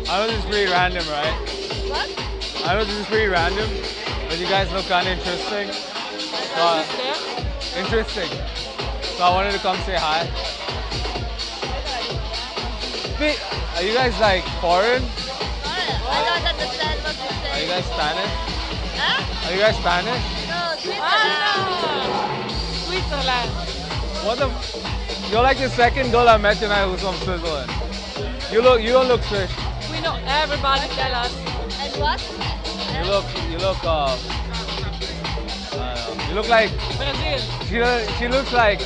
I know this is pretty random, right? What? I know this is pretty random, but you guys look kind of interesting. So, interesting. So I wanted to come say hi. Are you guys like foreign? I don't understand what you say. Are you guys Spanish? Huh? Are you guys Spanish? No, Switzerland. What the? You're like the second girl I met tonight who's from Switzerland. You don't look Swiss. We know everybody tell us. And what? You look like, Brazil. she looks like,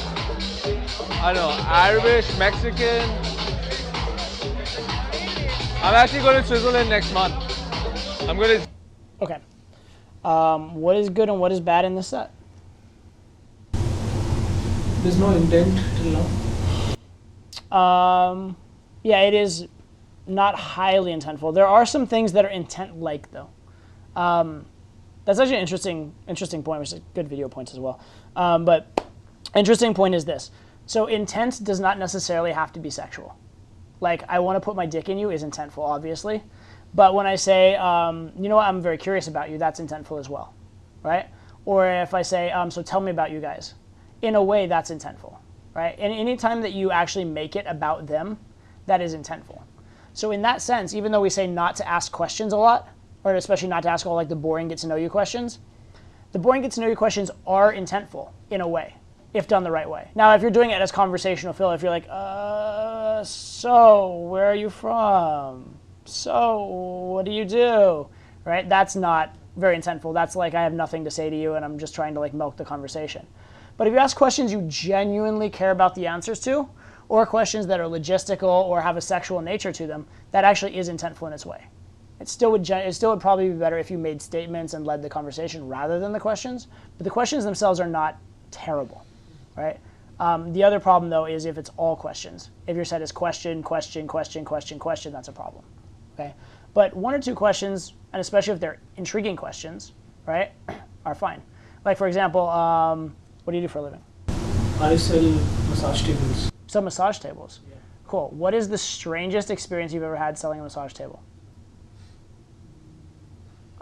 I don't know, Arabish, Mexican. I'm actually going to Switzerland next month. I'm going to. Okay. What is good and what is bad in this set? There's no intent till now. Yeah, it is not highly intentful. There are some things that are intent-like, though. That's actually an interesting point, which is good video points as well. But interesting point is this. So intent does not necessarily have to be sexual. Like, I want to put my dick in you is intentful, obviously. But when I say, you know what, I'm very curious about you, that's intentful as well, right? Or if I say, so tell me about you guys. In a way, that's intentful, right? And any time that you actually make it about them, that is intentful. So in that sense, even though we say not to ask questions a lot, or especially not to ask all like the boring get-to-know-you questions, the boring get-to-know-you questions are intentful in a way, if done the right way. Now, if you're doing it as conversational fill, if you're like, so where are you from? So what do you do? Right? That's not very intentful. That's like I have nothing to say to you and I'm just trying to like milk the conversation. But if you ask questions you genuinely care about the answers to, or questions that are logistical or have a sexual nature to them, that actually is intentful in its way. It still would probably be better if you made statements and led the conversation rather than the questions. But the questions themselves are not terrible, right? The other problem, though, is if it's all questions. If your set is question, question, question, question, question, that's a problem, okay? But one or two questions, and especially if they're intriguing questions, right, are fine. Like, for example, what do you do for a living? I sell massage tables. Sell massage tables? Yeah. Cool. What is the strangest experience you've ever had selling a massage table?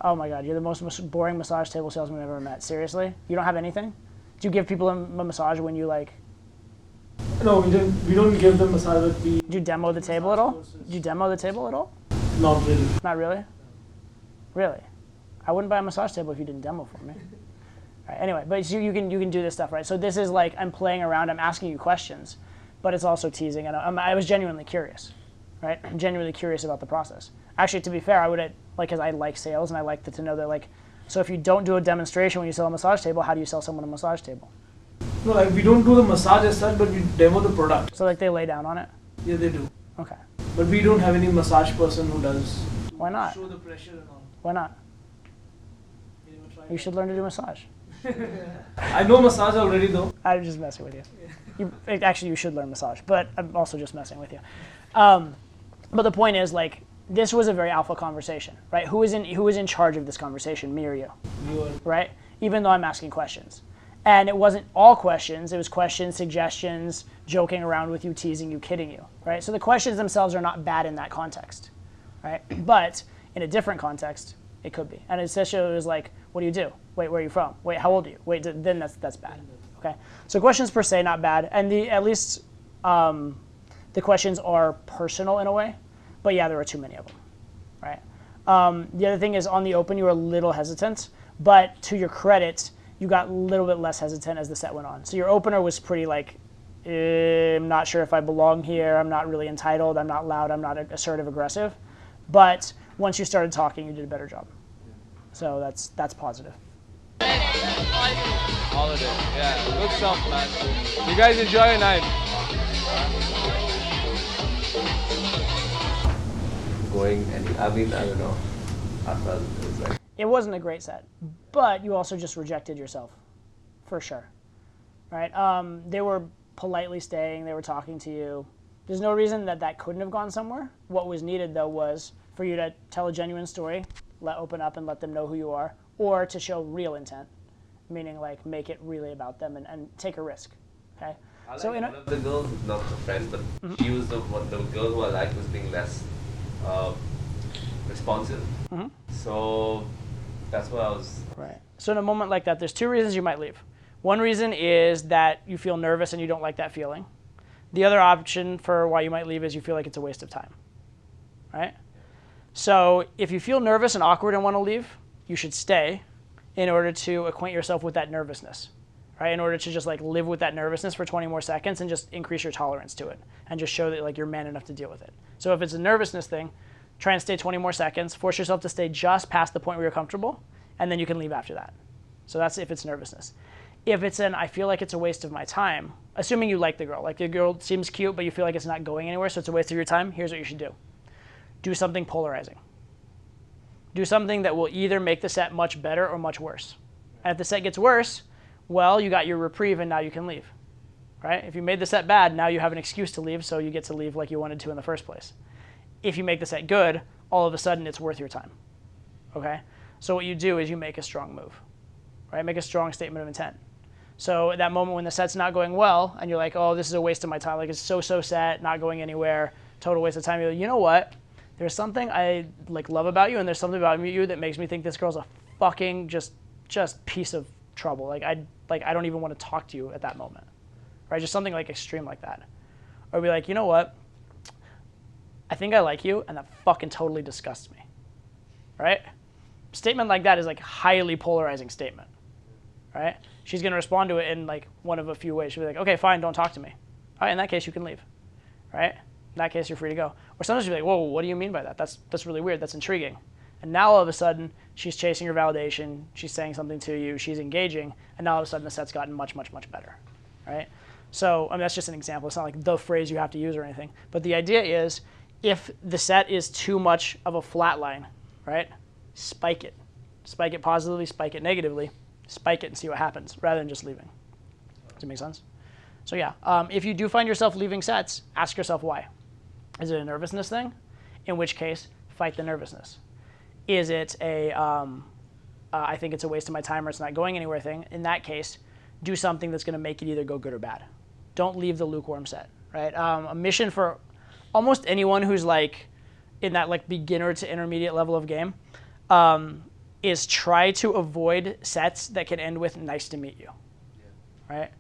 Oh my God, you're the most boring massage table salesman I've ever met. Seriously? You don't have anything? Do you give people a massage when you like? No, we don't give them massage, but we... Do you demo the table at all? Do you demo the table at all? Not really. Not really? Really? I wouldn't buy a massage table if you didn't demo for me. All right, anyway, but you can do this stuff, right? So this is like I'm playing around, I'm asking you questions, but it's also teasing, and I was genuinely curious, right? I'm genuinely curious about the process. Actually, to be fair, I would like, because I like sales and I like to know that like, so if you don't do a demonstration when you sell a massage table, how do you sell someone a massage table? No, like we don't do the massage as such, but we demo the product. So like they lay down on it? Yeah, they do. Okay. But we don't have any massage person who does. Why not? Show the pressure and all. Why not? You should learn to do massage. I know massage already though. I'm just messing with you. Actually, you should learn massage, but I'm also just messing with you. But the point is, like, this was a very alpha conversation, right? Who is in charge of this conversation, me or you? You are. Right? Even though I'm asking questions. And it wasn't all questions. It was questions, suggestions, joking around with you, teasing you, kidding you, right? So the questions themselves are not bad in that context, right? But in a different context, it could be. And essentially it was like, what do you do? Wait, where are you from? Wait, how old are you? Wait, then that's bad, okay? So questions per se, not bad. And at least the questions are personal in a way. But yeah, there are too many of them, right? The other thing is on the open, you were a little hesitant, but to your credit, you got a little bit less hesitant as the set went on. So your opener was pretty like, I'm not sure if I belong here, I'm not really entitled, I'm not loud, I'm not assertive, aggressive. But once you started talking, you did a better job. So that's positive. Holiday, yeah, good stuff, man. You guys enjoy your night. I don't know. I felt it was like. It wasn't a great set, but you also just rejected yourself, for sure, right? They were politely staying, they were talking to you. There's no reason that couldn't have gone somewhere. What was needed, though, was for you to tell a genuine story, open up and let them know who you are, or to show real intent, meaning like make it really about them and take a risk, okay? I like so one of the girls, not a friend, but she was the girl who I liked was being less responsive. So that's what I was. Right. So in a moment like that, there's two reasons you might leave. One reason is that you feel nervous and you don't like that feeling. The other option for why you might leave is you feel like it's a waste of time, right? So if you feel nervous and awkward and want to leave, you should stay in order to acquaint yourself with that nervousness, right? In order to just like live with that nervousness for 20 more seconds and just increase your tolerance to it and just show that like you're man enough to deal with it. So if it's a nervousness thing, try and stay 20 more seconds, force yourself to stay just past the point where you're comfortable, and then you can leave after that. So that's if it's nervousness. If it's I feel like it's a waste of my time, assuming you like the girl seems cute, but you feel like it's not going anywhere, so it's a waste of your time, here's what you should do. Do something polarizing. Do something that will either make the set much better or much worse. And if the set gets worse, well, you got your reprieve and now you can leave, right? If you made the set bad, now you have an excuse to leave, so you get to leave like you wanted to in the first place. If you make the set good, all of a sudden it's worth your time, okay? So what you do is you make a strong move, right? Make a strong statement of intent. So at that moment when the set's not going well and you're like, oh, this is a waste of my time, like it's so set, not going anywhere, total waste of time, you're like, you know what? There's something I like love about you, and there's something about you that makes me think this girl's a fucking just piece of trouble. Like I don't even want to talk to you at that moment, right? Just something like extreme like that. Or be like, you know what? I think I like you, and that fucking totally disgusts me, right? Statement like that is like highly polarizing statement, right? She's gonna respond to it in like one of a few ways. She'll be like, okay, fine, don't talk to me. All right, in that case, you can leave, right? In that case, you're free to go. Or sometimes you'll be like, whoa, what do you mean by that? That's really weird, that's intriguing. And now all of a sudden, she's chasing your validation, she's saying something to you, she's engaging, and now all of a sudden the set's gotten much, much, much better, right? So, I mean, that's just an example. It's not like the phrase you have to use or anything. But the idea is, if the set is too much of a flat line, right, spike it. Spike it positively, spike it negatively, spike it and see what happens, rather than just leaving. Does it make sense? So yeah, if you do find yourself leaving sets, ask yourself why. Is it a nervousness thing? In which case, fight the nervousness. Is it I think it's a waste of my time or it's not going anywhere thing? In that case, do something that's going to make it either go good or bad. Don't leave the lukewarm set, right? A mission for almost anyone who's like in that like beginner to intermediate level of game is try to avoid sets that can end with nice to meet you, right?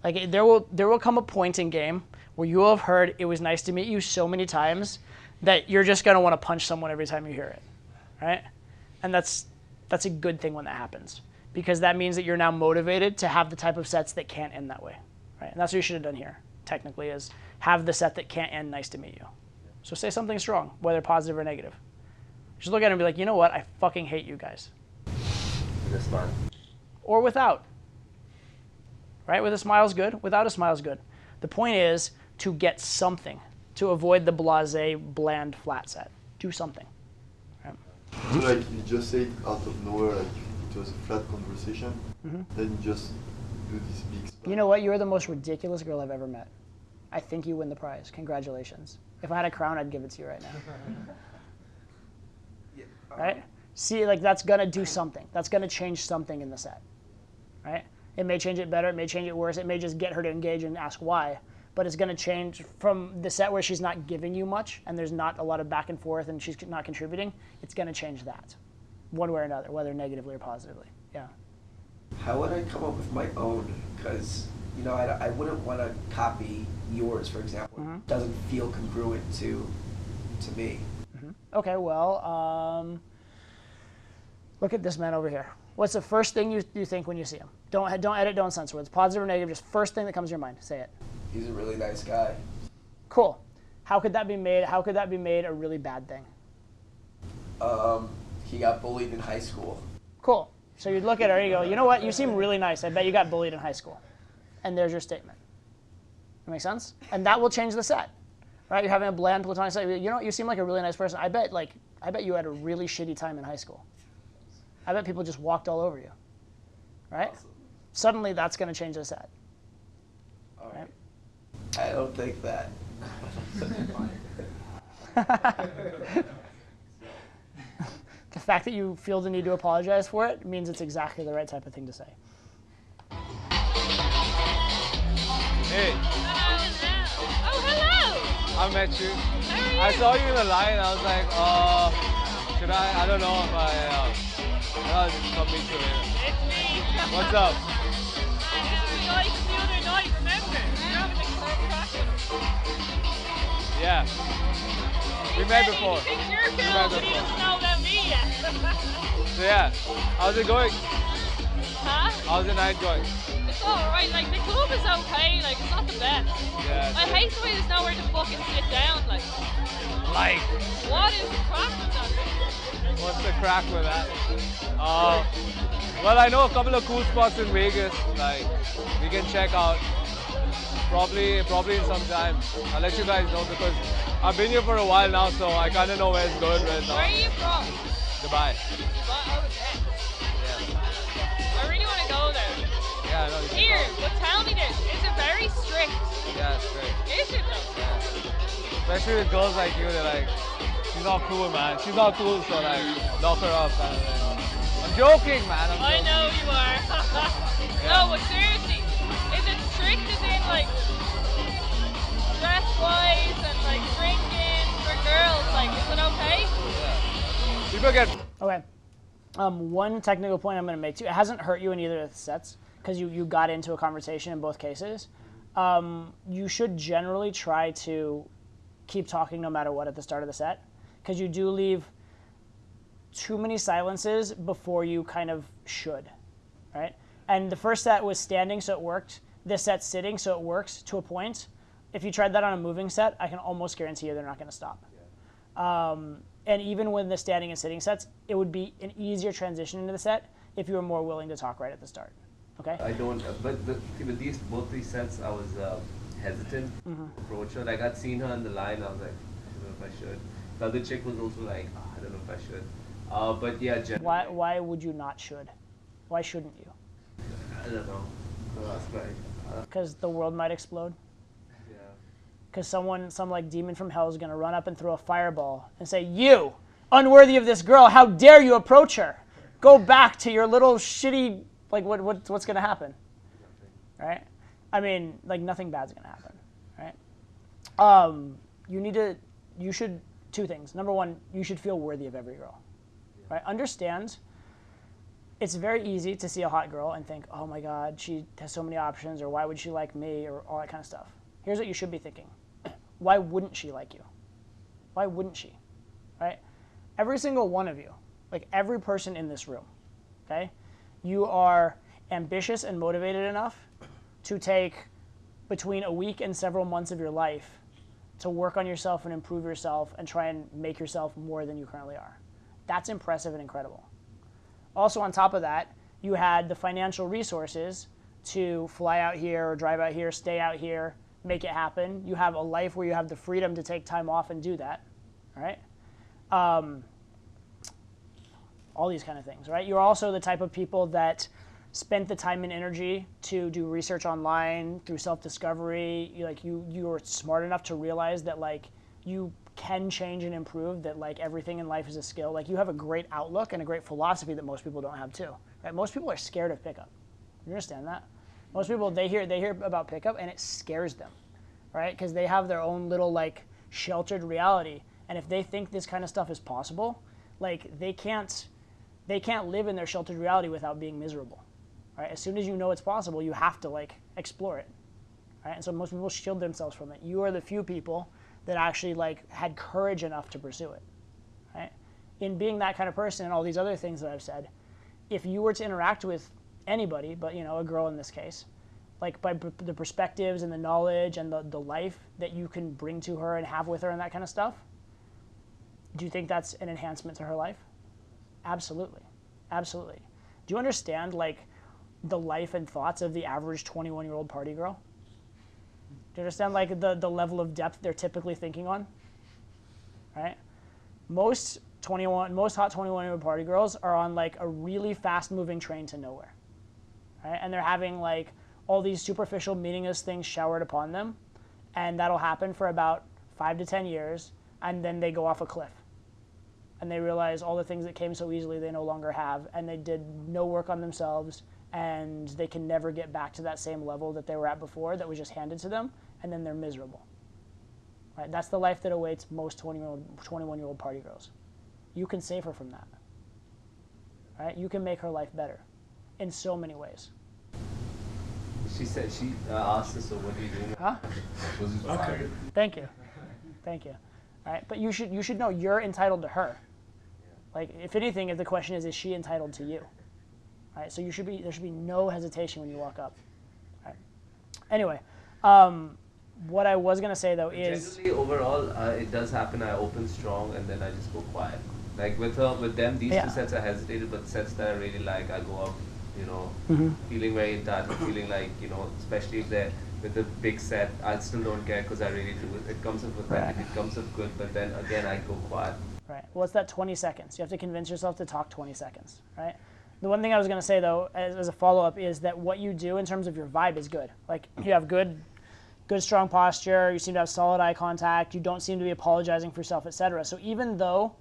Like there will come a point in game where you will have heard it was nice to meet you so many times that you're just gonna want to punch someone every time you hear it, right? And that's a good thing when that happens, because that means that you're now motivated to have the type of sets that can't end that way, right? And that's what you should have done here, technically, is have the set that can't end nice to meet you. So say something strong, whether positive or negative. Just look at it and be like, you know what? I fucking hate you guys. With a smile. Or without. Right? With a smile's good. Without a smile's good. The point is to get something, to avoid the blasé, bland, flat set. Do something. Right? So like you just say it out of nowhere, like it was a flat conversation, then you just do this big spike. You know what? You're the most ridiculous girl I've ever met. I think you win the prize. Congratulations. If I had a crown, I'd give it to you right now. Right? See, like that's gonna do something. That's gonna change something in the set, right? It may change it better, it may change it worse, it may just get her to engage and ask why, but it's gonna change from the set where she's not giving you much and there's not a lot of back and forth and she's not contributing, it's gonna change that, one way or another, whether negatively or positively, yeah. How would I come up with my own? Because, you know, I wouldn't want to copy yours, for example. It doesn't feel congruent to me. Okay, well, look at this man over here. What's the first thing you think when you see him? Don't edit, don't censor words. Positive or negative, just first thing that comes to your mind. Say it. He's a really nice guy. Cool. How could that be made? How could that be made a really bad thing? He got bullied in high school. Cool. So you'd look at her and you go, you know what? You seem really nice. I bet you got bullied in high school. And there's your statement. That make sense? And that will change the set. Right? You're having a bland platonic set. You know, you seem like a really nice person. I bet you had a really shitty time in high school. I bet people just walked all over you. Right? Awesome. Suddenly that's going to change the set. All right. I don't think that. The fact that you feel the need to apologize for it means it's exactly the right type of thing to say. Hey, Oh, hello. I met you. I saw you in the line. I was like, Should I? I don't know if I'll come meet you later. It's me. What's up? The guy from the other night, remember? You're having a crack with him. Yeah. We met before. He thinks you're We met cool, but he before. doesn't know about me yet. So yeah, how's it going? Huh? How's the night going? It's alright, like the club is okay, like it's not the best. Yeah. I hate the way there's nowhere to fucking sit down, like. Like, What is the crack with that? what's the crack with that? Well, I know a couple of cool spots in Vegas. Like, we can check out. Probably in some time. I'll let you guys know because I've been here for a while now, so I kind of know where it's going right now. Where are you from? Dubai. Oh, okay. Yeah. I really want to go there. Yeah, I know. You can Here, go. but tell me this, is it very strict? Yeah, it's great. Is it though? Yeah. Especially with girls like you, they're like, she's not cool, man. She's not cool, so like, knock her up kind of thing. I'm joking, man. I'm I joking. know you are. No, but seriously, is it strict as in like dress-wise and like drinking for girls? Like, is it okay? Yeah. People get. Okay. One technical point I'm going to make too. It hasn't hurt you in either of the sets because you got into a conversation in both cases. You should generally try to keep talking no matter what at the start of the set because you do leave too many silences before you kind of should, right? And the first set was standing, so it worked. This set's sitting, so it works to a point. If you tried that on a moving set, I can almost guarantee you they're not going to stop. And even with the standing and sitting sets, it would be an easier transition into the set if you were more willing to talk right at the start. Okay? I don't, but with both these sets, I was hesitant to approach her. Like, I'd seen her on the line, I was like, I don't know if I should. The other chick was also like, oh, I don't know if I should. But yeah, generally. Why would you not should? Why shouldn't you? I don't know. That's right. Because the world might explode? Yeah. Because some like demon from hell is going to run up and throw a fireball and say, you, unworthy of this girl, how dare you approach her? Go back to your little shitty, like what's going to happen? Right? I mean, like nothing bad's going to happen. Right? You should, two things. Number one, you should feel worthy of every girl. Right? Understand, it's very easy to see a hot girl and think, oh my God, she has so many options, or why would she like me, or all that kind of stuff. Here's what you should be thinking. Why wouldn't she like you? Why wouldn't she? Right? Every single one of you, like every person in this room, okay? You are ambitious and motivated enough to take between a week and several months of your life to work on yourself and improve yourself and try and make yourself more than you currently are. That's impressive and incredible. Also, on top of that, you had the financial resources to fly out here or drive out here, stay out here, make it happen. You have a life where you have the freedom to take time off and do that, right? All these kind of things, right? You're also the type of people that spent the time and energy to do research online through self-discovery. You are smart enough to realize that like you can change and improve, that like everything in life is a skill. Like you have a great outlook and a great philosophy that most people don't have too, right? Most people are scared of pickup. You understand that? Most people, they hear about pickup and it scares them, right? Because they have their own little like sheltered reality. And if they think this kind of stuff is possible, like they can't live in their sheltered reality without being miserable, right? As soon as you know it's possible, you have to like explore it, right? And so most people shield themselves from it. You are the few people that actually like had courage enough to pursue it, right? In being that kind of person and all these other things that I've said, if you were to interact with anybody, but you know, a girl in this case, like by the perspectives and the knowledge and the life that you can bring to her and have with her and that kind of stuff, do you think that's an enhancement to her life? Absolutely. Absolutely. Do you understand like the life and thoughts of the average 21-year-old party girl? Do you understand like the level of depth they're typically thinking on? Right? Most hot 21-year-old party girls are on like a really fast-moving train to nowhere. Right? And they're having like all these superficial, meaningless things showered upon them, and that'll happen for about 5 to 10 years, and then they go off a cliff. And they realize all the things that came so easily they no longer have, and they did no work on themselves, and they can never get back to that same level that they were at before that was just handed to them, and then they're miserable. Right? That's the life that awaits most 21-year-old party girls. you can save her from that. Right? You can make her life better in so many ways. She said she asked us, so what do you do? Huh? Okay. Thank you. All right, but you should know you're entitled to her. Like, if anything, if the question is she entitled to you? All right, so there should be no hesitation when you walk up. All right. Anyway, what I was gonna say though is generally overall, it does happen. I open strong and then I just go quiet. Like with them, these two sets I hesitated, but sets that I really like, I go up, feeling very entitled, feeling like, especially if they're with a big set, I still don't care because I really do it. It comes up with that, it comes up good, but then again, I go quiet. Right. Well, it's that 20 seconds. You have to convince yourself to talk 20 seconds, right? The one thing I was going to say, though, as a follow-up, is that what you do in terms of your vibe is good. Like, you have good, strong posture. You seem to have solid eye contact. You don't seem to be apologizing for yourself, etc. So even though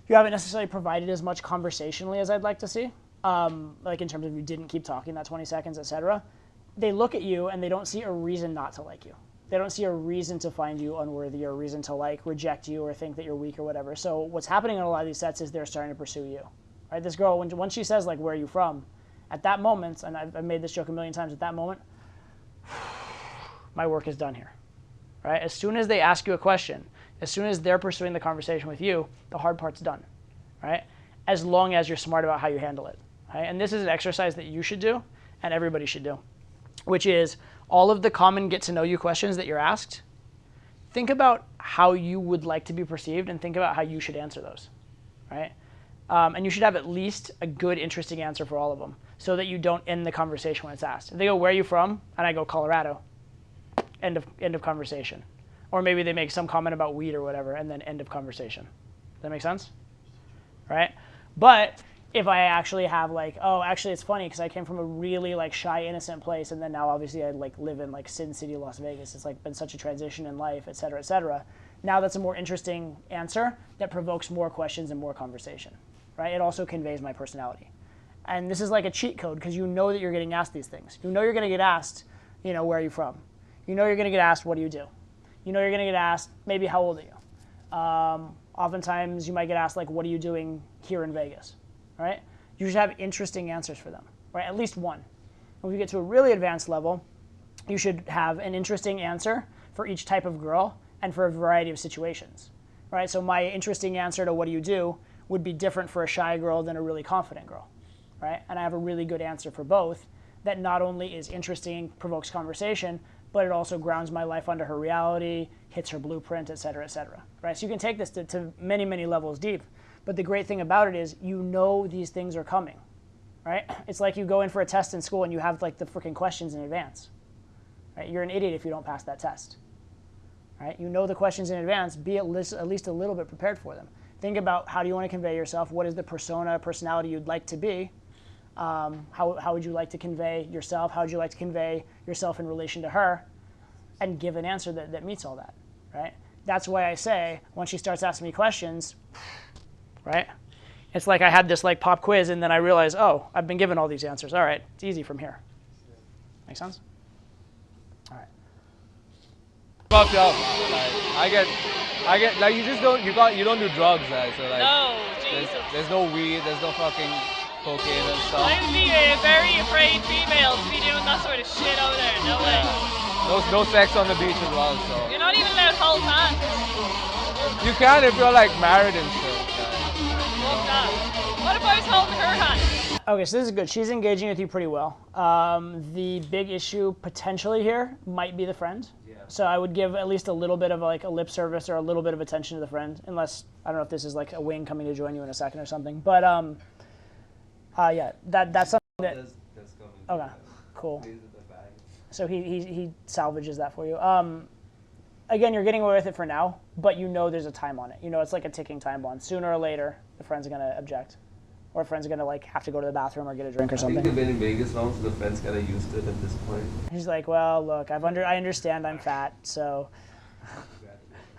you haven't necessarily provided as much conversationally as I'd like to see, like in terms of you didn't keep talking that 20 seconds, etc., they look at you and they don't see a reason not to like you. They don't see a reason to find you unworthy or a reason to reject you or think that you're weak or whatever. So what's happening in a lot of these sets is they're starting to pursue you. Right? This girl, once she says where are you from, at that moment, and I've made this joke a million times, at that moment, my work is done here. Right? As soon as they ask you a question, as soon as they're pursuing the conversation with you, the hard part's done. Right? As long as you're smart about how you handle it. Right? And this is an exercise that you should do and everybody should do, which is all of the common get-to-know-you questions that you're asked, think about how you would like to be perceived and think about how you should answer those, right? And you should have at least a good, interesting answer for all of them so that you don't end the conversation when it's asked. If they go, where are you from? And I go, Colorado. End of conversation. Or maybe they make some comment about weed or whatever and then end of conversation. Does that make sense? Right? But if I actually have oh, actually it's funny because I came from a really shy, innocent place, and then now obviously I live in Sin City, Las Vegas. It's been such a transition in life, et cetera, et cetera. Now that's a more interesting answer that provokes more questions and more conversation, right? It also conveys my personality. And this is like a cheat code because you know that you're getting asked these things. You know you're going to get asked, where are you from? You know you're going to get asked, what do you do? You know you're going to get asked, maybe how old are you? Oftentimes you might get asked, what are you doing here in Vegas? Right? You should have interesting answers for them, right? At least one. When you get to a really advanced level, you should have an interesting answer for each type of girl and for a variety of situations, right? So my interesting answer to what do you do would be different for a shy girl than a really confident girl, right? And I have a really good answer for both that not only is interesting, provokes conversation, but it also grounds my life under her reality, hits her blueprint, et cetera, right? So you can take this to many, many levels deep. But the great thing about it is you know these things are coming, right? It's like you go in for a test in school and you have the freaking questions in advance, right? You're an idiot if you don't pass that test, right? You know the questions in advance, be at least a little bit prepared for them. Think about how do you want to convey yourself? What is the personality you'd like to be? How would you like to convey yourself? How would you like to convey yourself in relation to her? And give an answer that meets all that, right? That's why I say when she starts asking me questions, right? It's like I had this pop quiz and then I realized, oh, I've been given all these answers. All right, it's easy from here. Make sense? All right. Fucked up. I get you don't do drugs, right? So No, Jesus. there's no weed, there's no fucking cocaine and stuff. I would be a very afraid female to be doing that sort of shit out there. No way. No sex on the beach as well, so. You're not even allowed to hold hands. You can if you're married and shit. Fuck that. What if I was holding her hand? Okay, so this is good. She's engaging with you pretty well. The big issue potentially here might be the friend. Yeah. So I would give at least a little bit of a lip service or a little bit of attention to the friend, unless, I don't know if this is a wing coming to join you in a second or something. But yeah, that's something that. Okay, cool. So he salvages that for you. Again, you're getting away with it for now, but you know there's a time on it. You know it's like a ticking time bomb. Sooner or later, the friend's going to object. Or friends are going to have to go to the bathroom or get a drink or something. I think they've been in Vegas long, so the friends kind of used to it at this point. He's like, well, look, I understand I'm fat, so.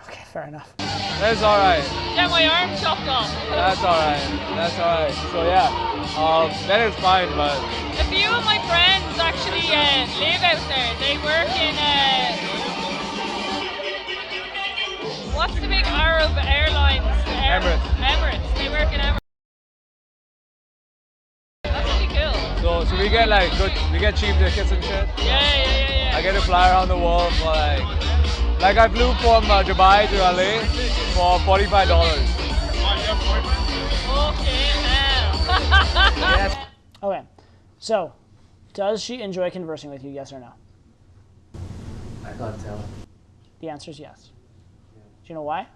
Okay, fair enough. That's all right. Get my arm chopped off. That's all right. So yeah, that is fine, but. A few of my friends actually live out there. They work in what's the big Arab Airlines? Emirates. Emirates. fucking ever. That's pretty cool. So we get like we get cheap tickets and shit. Yeah. I get to fly around the world for like I flew from Dubai to LA for $45. Okay, hell. Okay, so does she enjoy conversing with you? Yes or no? I can't tell. The answer is yes. Do you know why?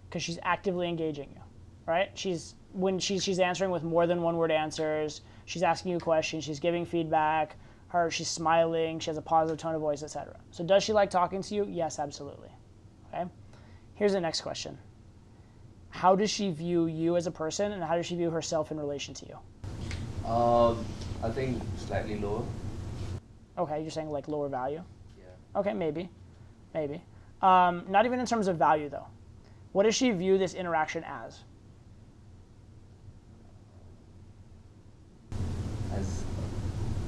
Because she's actively engaging you, right? She's answering with more than one word answers. She's asking you questions. She's giving feedback. She's smiling. She has a positive tone of voice, etc. So does she like talking to you? Yes, absolutely. Okay. Here's the next question. How does she view you as a person, and how does she view herself in relation to you? I think slightly lower. Okay, you're saying like lower value? Yeah. Okay, maybe. Not even in terms of value, though. What does she view this interaction as? As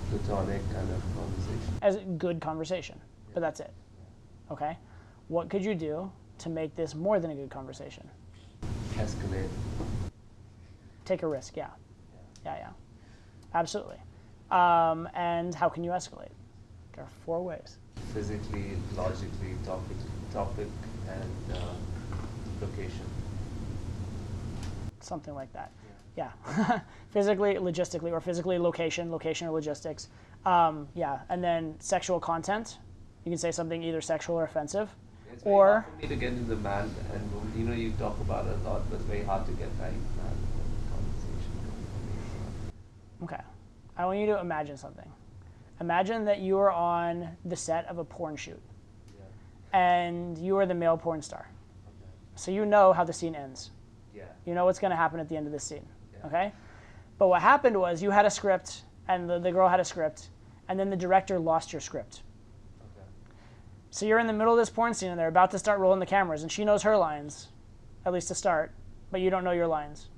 platonic kind of conversation. As a good conversation, but that's it. Okay? What could you do to make this more than a good conversation? Escalate. Take a risk, yeah. Absolutely. And how can you escalate? There are 4 ways. Physically, logically, topic and location. Something like that. Yeah. Physically, logistically, or physically, location or logistics. Yeah, and then sexual content. You can say something either sexual or offensive. It's very hard for me to get into man and woman. You talk about it a lot, but it's very hard to get like man conversation going. Okay. I want you to imagine something. Imagine that you are on the set of a porn shoot. Yeah. And you are the male porn star. Okay. So you know how the scene ends. Yeah. You know what's going to happen at the end of this scene. Yeah. Okay? But what happened was you had a script, and the girl had a script, and then the director lost your script. Okay. So you're in the middle of this porn scene, and they're about to start rolling the cameras, and she knows her lines, at least to start, but you don't know your lines.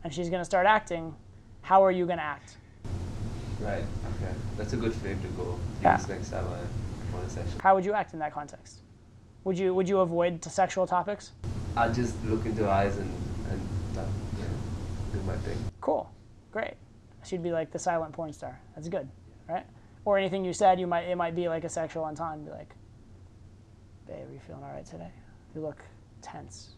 And she's going to start acting. How are you going to act? Right. Okay. That's a good frame to go. Yeah. Use next time I want a session. How would you act in that context? Would you avoid sexual topics? I'll just look into her eyes and do my thing. Cool, great. She'd be like the silent porn star. That's good, right? Or anything you said, it might be like a sexual entendre. Be like, babe, are you feeling all right today? You look tense.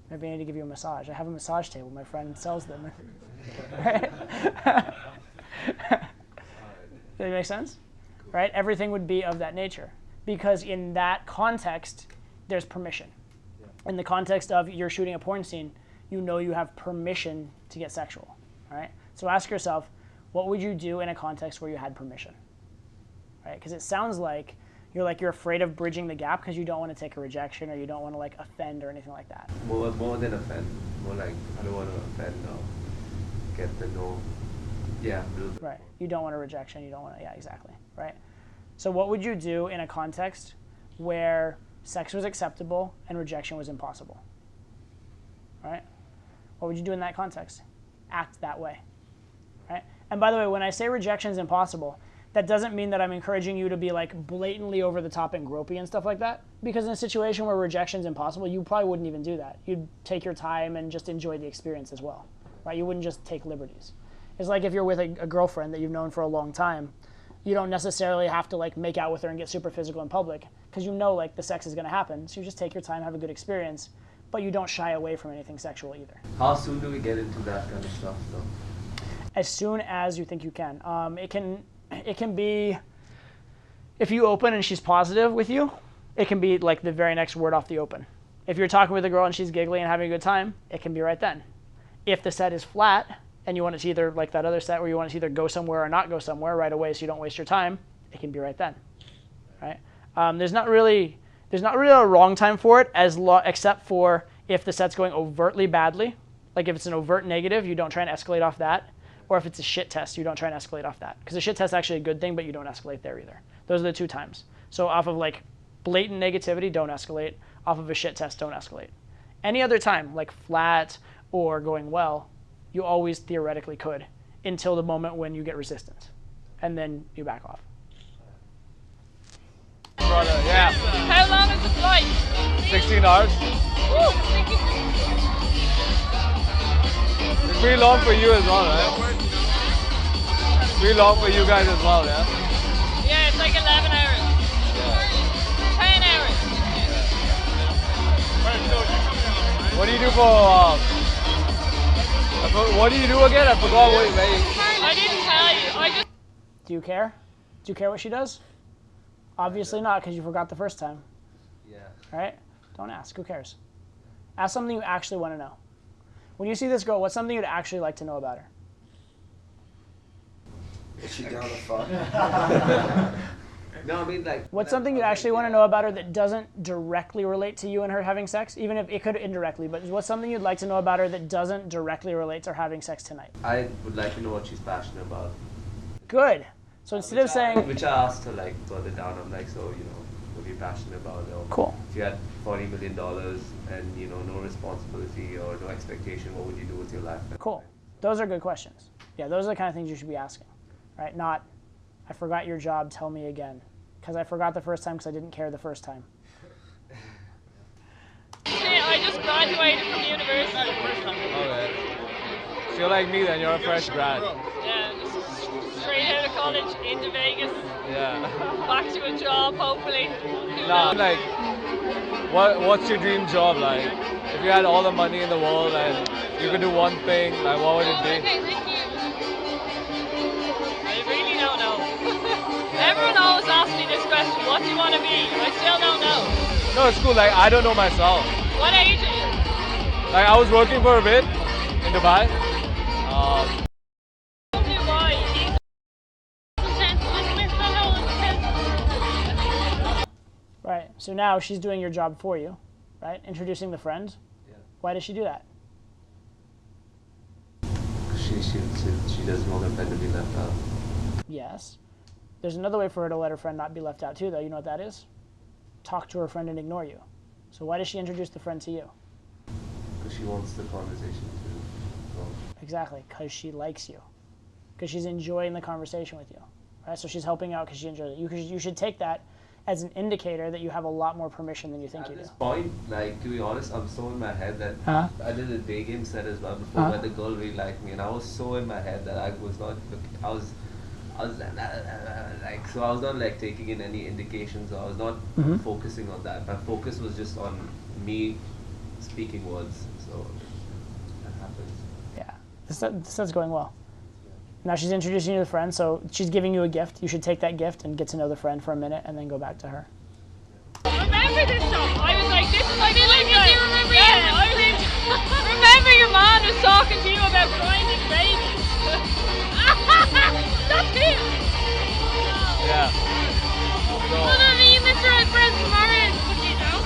Maybe I need to give you a massage. I have a massage table. My friend sells them. Right? Does that make sense? Cool. Right? Everything would be of that nature. Because in that context, there's permission. Yeah. In the context of you're shooting a porn scene, you know you have permission to get sexual. All right? So ask yourself, what would you do in a context where you had permission? Right? Because it sounds like you're afraid of bridging the gap because you don't want to take a rejection or you don't want to like offend or anything like that. More than offend. More like I don't want to offend or get the no. Yeah, a little bit. Right. You don't want a rejection. You don't want to. Yeah, exactly. Right. So what would you do in a context where sex was acceptable and rejection was impossible? Right. What would you do in that context? Act that way. Right. And by the way, when I say rejection is impossible, that doesn't mean that I'm encouraging you to be like blatantly over the top and gropey and stuff like that. Because in a situation where rejection is impossible, you probably wouldn't even do that. You'd take your time and just enjoy the experience as well. Right. You wouldn't just take liberties. It's like if you're with a girlfriend that you've known for a long time, you don't necessarily have to like make out with her and get super physical in public because you know like the sex is going to happen. So you just take your time, have a good experience, but you don't shy away from anything sexual either. How soon do we get into that kind of stuff though? As soon as you think you can. It can be, if you open and she's positive with you, it can be like the very next word off the open. If you're talking with a girl and she's giggling and having a good time, it can be right then. If the set is flat, and you want it to either, like that other set where you want it to either go somewhere or not go somewhere right away so you don't waste your time, it can be right then, right? There's not really a wrong time for it except for if the set's going overtly badly. Like if it's an overt negative, you don't try and escalate off that. Or if it's a shit test, you don't try and escalate off that. Because a shit test is actually a good thing, but you don't escalate there either. Those are the 2 times. So off of like blatant negativity, don't escalate. Off of a shit test, don't escalate. Any other time, like flat or going well, you always theoretically could until the moment when you get resistance. And then you back off. Brother, yeah. How long is the flight? 16 hours. Woo! pretty long for you as well, right? Pretty long for you guys as well, yeah? Yeah, it's like 11 hours. 10 hours. What do you do for, what do you do again? I forgot what you made. I didn't tell you. I just. Do you care? Do you care what she does? Obviously not, because you forgot the first time. Yeah. Right? Don't ask. Who cares? Ask something you actually want to know. When you see this girl, what's something you'd actually like to know about her? Is she down to fuck? No, I mean like. What's something you'd actually want to know about her that doesn't directly relate to you and her having sex? Even if it could indirectly, but what's something you'd like to know about her that doesn't directly relate to her having sex tonight? I would like to know what she's passionate about. Good. So instead of saying... Which I asked her like further down, I'm like, so, you know, what are you passionate about? Or Cool. if you had $40 million and, you know, no responsibility or no expectation, what would you do with your life? Cool. Those are good questions. Yeah, those are the kind of things you should be asking, right? Not, I forgot your job, tell me again. Because I forgot the first time because I didn't care the first time. I just graduated from university. Okay. So you're like me then, you're a fresh grad. Yeah, just straight out of college into Vegas. Yeah. Back to a job, hopefully. Who Nah, knows? like, what's your dream job like? If you had all the money in the world and you could do one thing, like what would it be? Okay, thank you. I really don't know. Everyone always asks me this question, what do you want to be? I still don't know. No, it's cool, like I don't know myself. What age are you? Like I was working for a bit in Dubai. Right. So now she's doing your job for you, right? Introducing the friend. Yeah. Why does she do that? She doesn't want her friend to be left out. Yes. There's another way for her to let her friend not be left out too, though. You know what that is? Talk to her friend and ignore you. So why does she introduce the friend to you? Because she wants the conversation to go. Exactly, because she likes you. Because she's enjoying the conversation with you. Right? So she's helping out because she enjoys it. You should take that as an indicator that you have a lot more permission than you think you do. At this point, like, to be honest, I'm so in my head that I did a day game set as well before where the girl really liked me, and I was so in my head that I was not like taking in any indications, or I was not focusing on that. My focus was just on me speaking words, so that happens. Yeah, this is going well. Now she's introducing you to the friend, so she's giving you a gift. You should take that gift and get to know the friend for a minute and then go back to her. Remember this stuff? I was like, this is my boyfriend. You remember? Yeah, I was in, remember your man was talking to you about grinding babies. That's him. Yeah. What I mean, Mr. Friends Martin, you know?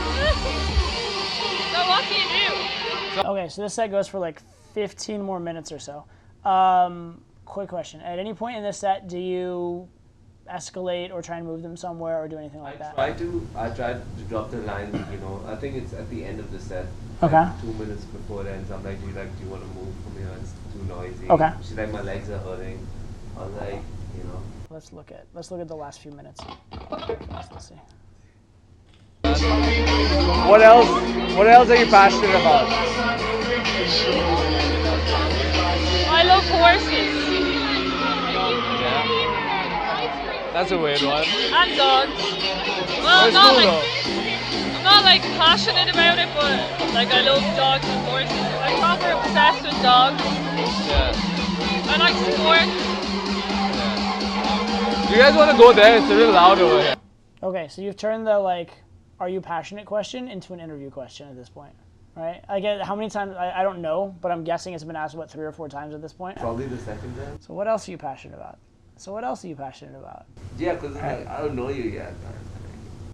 So what do you do? Okay, so this set goes for like 15 more minutes or so. Quick question. At any point in this set, do you escalate or try and move them somewhere or do anything like that? I tried to drop the line, you know, I think it's at the end of the set. Okay. Like 2 minutes before it ends, I'm like, do you want to move from here? It's too noisy. Okay. She's like, my legs are hurting. I was like, you know. Let's look at the last few minutes. Let's see. What else are you passionate about? I love horses. Yeah. That's a weird one. And dogs. Well, It's cool though. I'm not like passionate about it, but like I love dogs and horses. I'm proper obsessed with dogs. Yeah. I like sport. You guys want to go there? It's a little loud over here. Okay, so you've turned the like, are you passionate question into an interview question at this point, right? I get how many times, I don't know, but I'm guessing it's been asked, what, 3 or 4 times at this point? Probably the second time. So what else are you passionate about? Yeah, because like, I don't know you yet.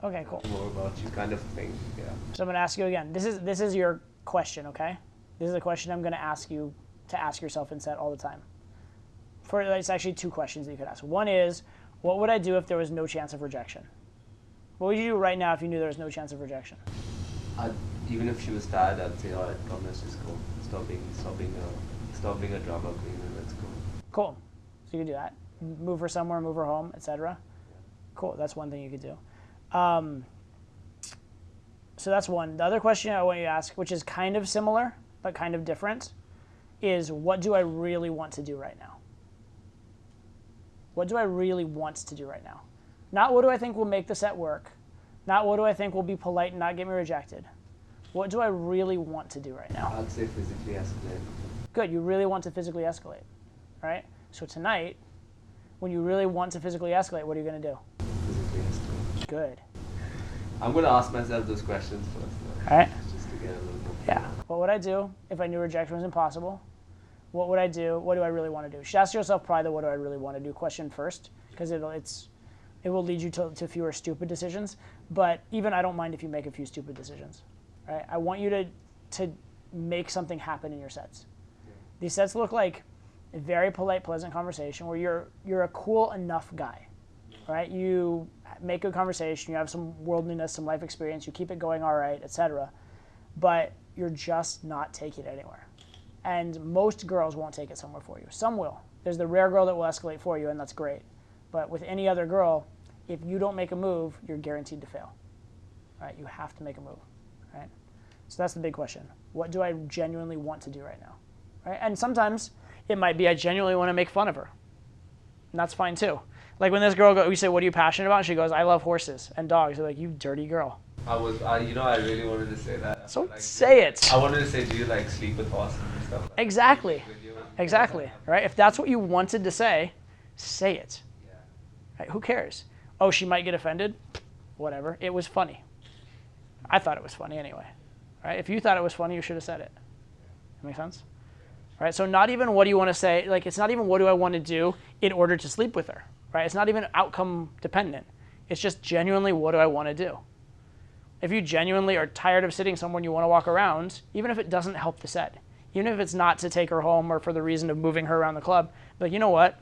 Okay, cool. More about you kind of thing, yeah. So I'm going to ask you again. This is your question, okay? This is a question I'm going to ask you to ask yourself in set all the time. It's actually 2 questions that you could ask. One is, what would I do if there was no chance of rejection? What would you do right now if you knew there was no chance of rejection? Even if she was tired, I'd say, all right, come, let's just go. Stop being a drama queen, and let's go. Cool. So you could do that. Move her somewhere, move her home, etc. Cool. That's one thing you could do. So that's one. The other question I want you to ask, which is kind of similar but kind of different, is what do I really want to do right now? What do I really want to do right now? Not what do I think will make the set work. Not what do I think will be polite and not get me rejected. What do I really want to do right now? I'd say physically escalate. Good, you really want to physically escalate, right? So tonight, when you really want to physically escalate, what are you going to do? Physically escalate. Good. I'm going to ask myself those questions first. All right. Just to get a little more. Yeah. What would I do if I knew rejection was impossible? What would I do? What do I really want to do? You should ask yourself probably the what do I really want to do question first, because it will lead you to fewer stupid decisions. But even I don't mind if you make a few stupid decisions. Right? I want you to make something happen in your sets. Yeah. These sets look like a very polite, pleasant conversation where you're a cool enough guy. Right? You make good conversation, you have some worldliness, some life experience, you keep it going all right, etc. But you're just not taking it anywhere. And most girls won't take it somewhere for you. Some will. There's the rare girl that will escalate for you, and that's great. But with any other girl, if you don't make a move, you're guaranteed to fail. Right? You have to make a move. Right? So that's the big question. What do I genuinely want to do right now? Right? And sometimes it might be I genuinely want to make fun of her. And that's fine too. Like when this girl, we say, what are you passionate about? And she goes, I love horses and dogs. They're like, you dirty girl. I really wanted to say that. So say it. I wanted to say, do you like sleep with horses and stuff? Like Exactly. Exactly. Right? If that's what you wanted to say it. Yeah. Right? Who cares? Oh, she might get offended. Whatever. It was funny. I thought it was funny anyway. Right? If you thought it was funny, you should have said it. That make sense? Right? So not even what do you want to say, like it's not even what do I want to do in order to sleep with her. Right? It's not even outcome dependent. It's just genuinely what do I want to do? If you genuinely are tired of sitting somewhere and you want to walk around, even if it doesn't help the set, even if it's not to take her home or for the reason of moving her around the club, be like, you know what?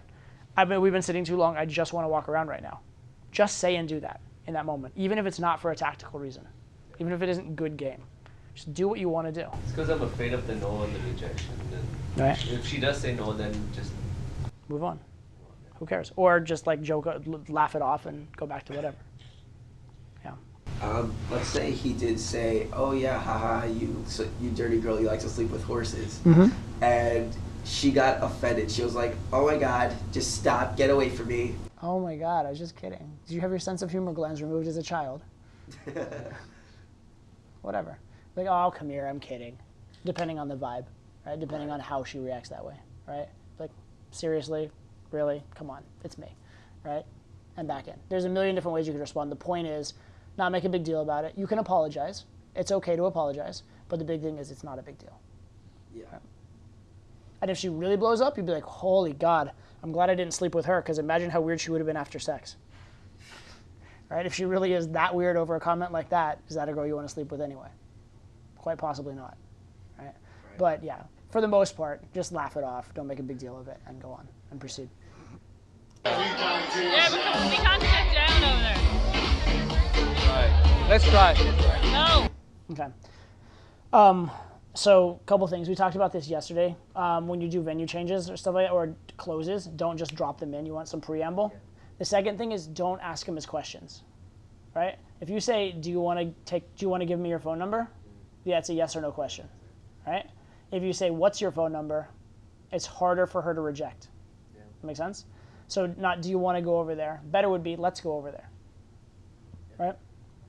We've been sitting too long. I just want to walk around right now. Just say and do that in that moment, even if it's not for a tactical reason, even if it isn't good game. Just do what you want to do. It's because I'm afraid of the no and the rejection. And right. If she does say no, then just move on. Who cares? Or just like joke, laugh it off, and go back to whatever. Yeah. Let's say he did say, "Oh yeah, haha, you dirty girl, you like to sleep with horses," and she got offended. She was like, "Oh my God, just stop, get away from me." Oh my God, I was just kidding. Did you have your sense of humor glands removed as a child? Whatever. Like, oh, come here, I'm kidding. Depending on the vibe, right? Depending on how she reacts that way, right? Like, seriously, really, come on, it's me, right? And back in. There's a million different ways you could respond. The point is, not make a big deal about it. You can apologize. It's okay to apologize, but the big thing is it's not a big deal. Yeah. Right? And if she really blows up, you'd be like, holy God, I'm glad I didn't sleep with her, because imagine how weird she would have been after sex. Right? If she really is that weird over a comment like that, is that a girl you want to sleep with anyway? Quite possibly not. Right? But yeah, for the most part, just laugh it off. Don't make a big deal of it and go on and proceed. Yeah, but we can't sit down over there. Right. Let's try. No. Okay. So a couple things. We talked about this yesterday. When you do venue changes or stuff like that, or closes, don't just drop them in. You want some preamble. Yeah. The second thing is don't ask them as questions. Right? If you say, do you want to give me your phone number? Yeah, it's a yes or no question. Right? If you say, what's your phone number? It's harder for her to reject. Yeah. Make sense? So not, do you want to go over there? Better would be, let's go over there. Yeah. Right?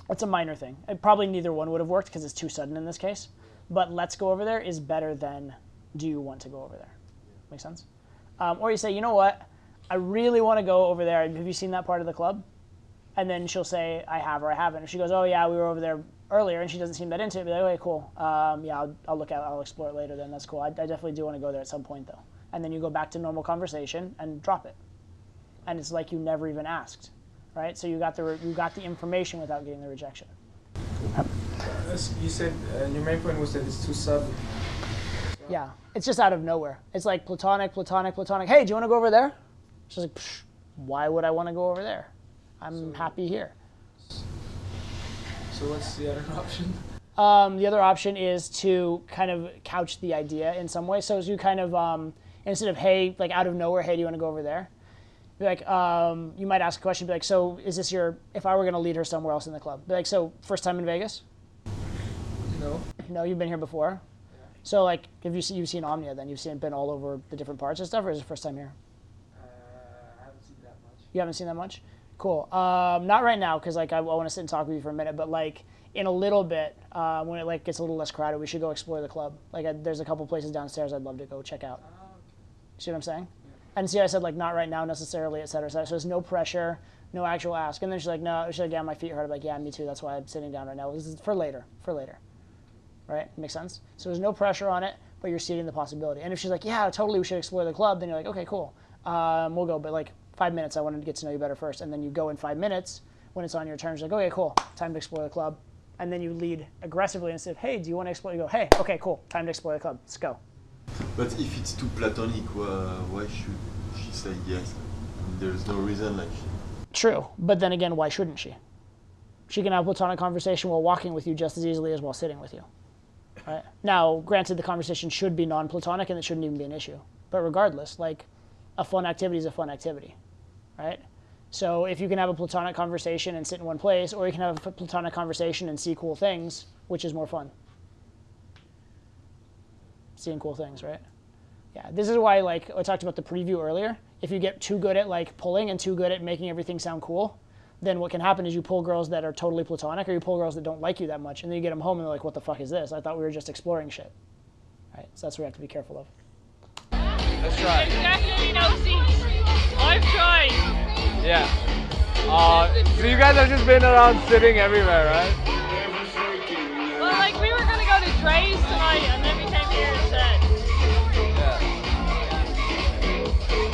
It's a minor thing. Probably neither one would have worked because it's too sudden in this case. But let's go over there is better than do you want to go over there? Make sense? Or you say, you know what? I really want to go over there. Have you seen that part of the club? And then she'll say, I have or I haven't. If she goes, oh yeah, we were over there earlier, and she doesn't seem that into it, be like, okay, cool. Yeah, I'll explore it later then. That's cool. I definitely do want to go there at some point though. And then you go back to normal conversation and drop it. And it's like you never even asked, right? So you got the information without getting the rejection. You said your main point was that it's too sudden. Yeah, it's just out of nowhere. It's like platonic. Hey, do you want to go over there? She's like, psh, why would I want to go over there? I'm happy here. So what's the other option? The other option is to kind of couch the idea in some way. So as you kind of, instead of, hey, like out of nowhere, hey, do you want to go over there? Be like, you might ask a question, be like, so is this if I were going to lead her somewhere else in the club, be like, so first time in Vegas? No. No, you've been here before? So like, have you've seen Omnia? Then you've been all over the different parts and stuff, or is it the first time here? I haven't seen that much. You haven't seen that much? Cool. Not right now, because like I want to sit and talk with you for a minute, but like in a little bit, when it like gets a little less crowded, we should go explore the club. Like there's a couple places downstairs I'd love to go check out. See what I'm saying? And see, I said like not right now necessarily, et cetera, et cetera. So there's no pressure, no actual ask. And then she's like, no. She's like, yeah, my feet hurt. I'm like, yeah, me too. That's why I'm sitting down right now. This is for later. Right? Makes sense? So there's no pressure on it, but you're seeding the possibility. And if she's like, yeah, totally, we should explore the club, then you're like, okay, cool. We'll go. But like 5 minutes, I wanted to get to know you better first. And then you go in 5 minutes when it's on your turn. She's like, okay, cool. Time to explore the club. And then you lead aggressively and say, hey, do you want to explore? You go, hey, okay, cool. Time to explore the club. Let's go. But if it's too platonic, why should she say yes? I mean, there's no reason like. True, but then again, why shouldn't she? She can have platonic conversation while walking with you just as easily as while sitting with you. Right? Now, granted, the conversation should be non-platonic and it shouldn't even be an issue. But regardless, like, a fun activity is a fun activity, right? So if you can have a platonic conversation and sit in one place, or you can have a platonic conversation and see cool things, which is more fun? Seeing cool things, right? Yeah, this is why, like, I talked about the preview earlier. If you get too good at, like, pulling and too good at making everything sound cool, then what can happen is you pull girls that are totally platonic, or you pull girls that don't like you that much, and then you get them home and they're like, what the fuck is this? I thought we were just exploring shit. Right? So that's what we have to be careful of. Let's try. There's definitely no seats. I've tried. Yeah. So you guys have just been around sitting everywhere, right? Well, like we were gonna go to Dre's tonight, and then we came here instead.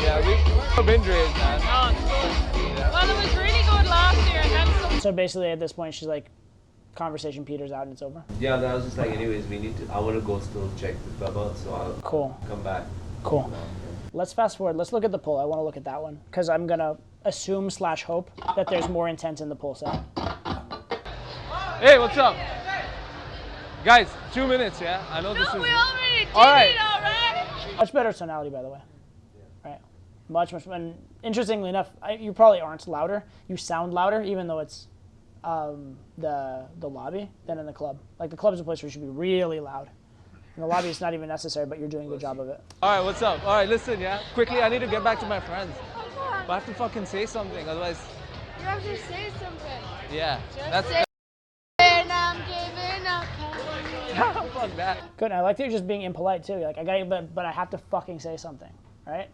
Yeah, we've been Dre's, man. Oh, it's good. Yeah. Well, it was really good last year, and then So basically at this point she's like, conversation peters out and it's over. Yeah, I was just like, anyways, I want to go still check the club out, so I'll come back. Cool. Let's fast forward. Let's look at the poll. I want to look at that one because I'm going to assume / hope that there's more intent in the poll set. Hey, what's up? Guys, 2 minutes, yeah? I know this is... we already did All right. it already. Much better tonality, by the way. Right. Much. And interestingly enough, you probably aren't louder. You sound louder, even though it's the lobby, than in the club. Like, the club is a place where you should be really loud. In the lobby, it's not even necessary, but you're doing a good job of it. All right, what's up? All right, listen, yeah? Quickly, I need to get back to my friends. But I have to fucking say something, otherwise... You have to say something. Yeah. Just say and I'm giving up. Fuck that. Good. And I like that you're just being impolite, too. You're like, I gotta, but I have to fucking say something, right?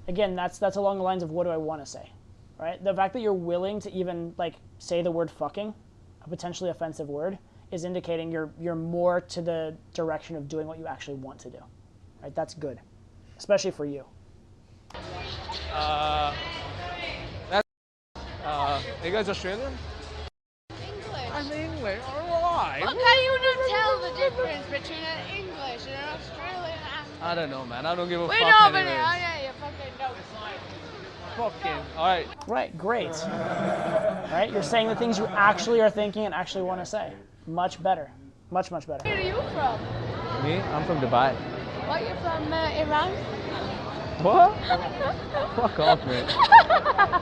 Again, that's along the lines of what do I want to say, right? The fact that you're willing to even, like, say the word fucking, a potentially offensive word, is indicating you're more to the direction of doing what you actually want to do, right? That's good, especially for you. You guys Australian? English. I'm English. Alright. How can you not tell the difference between an English and an Australian accent? I don't know, man. I don't give a We fuck know, but anyways. yeah, you fucking don't. Fucking. Alright. Right, great. Right? You're saying the things you actually are thinking and actually want to say. Much better. Much, much better. Where are you from? Me? I'm from Dubai. What, you're from Iran? What? Fuck off, man.